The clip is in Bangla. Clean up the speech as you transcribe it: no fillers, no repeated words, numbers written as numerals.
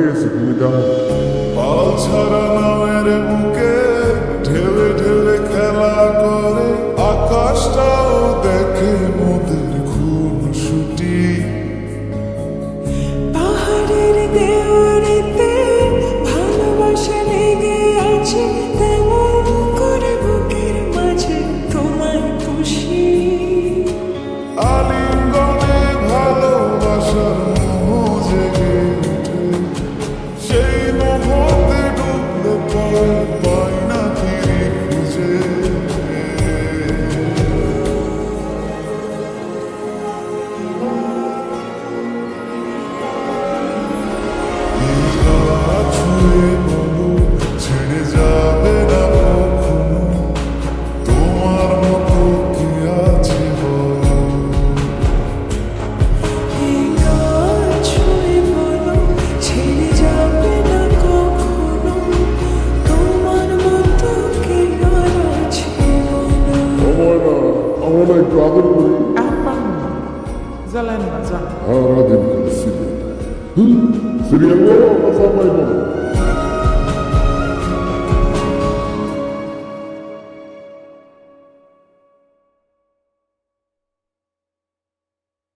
গেছি, তুমি জানো। পাল ছাড়া নামের বুকে ঢেলে ঢেলে খেলা করে, আকাশটাও দেখে মোদের খুনসুটি। পাহাড়ের দেওয়ারিতে ভালোবাসা লেগে আছে, তেমন করে বুকের মাঝে তোমায় পুষি। আলিঙ্গনে ভালোবাসার মোহ জেগে ওঠে, সেই মোহতে ডুবলে পরে পাই না ফিরে খুঁজে। ছুঁয়ে বলো ছেড়ে যাবে না কখনো, তোমার মতো কি আছে বলো। এই গান ছুঁয়ে বলো ছেড়ে যাবে না কখনো, তোমার মতো কে আর আছে বলো। আমরা একটু আদর করি। জ্বালেন না, যান। সারাদিন সিরিয়াল, সিরিয়াল বলো, সাফাই বলো।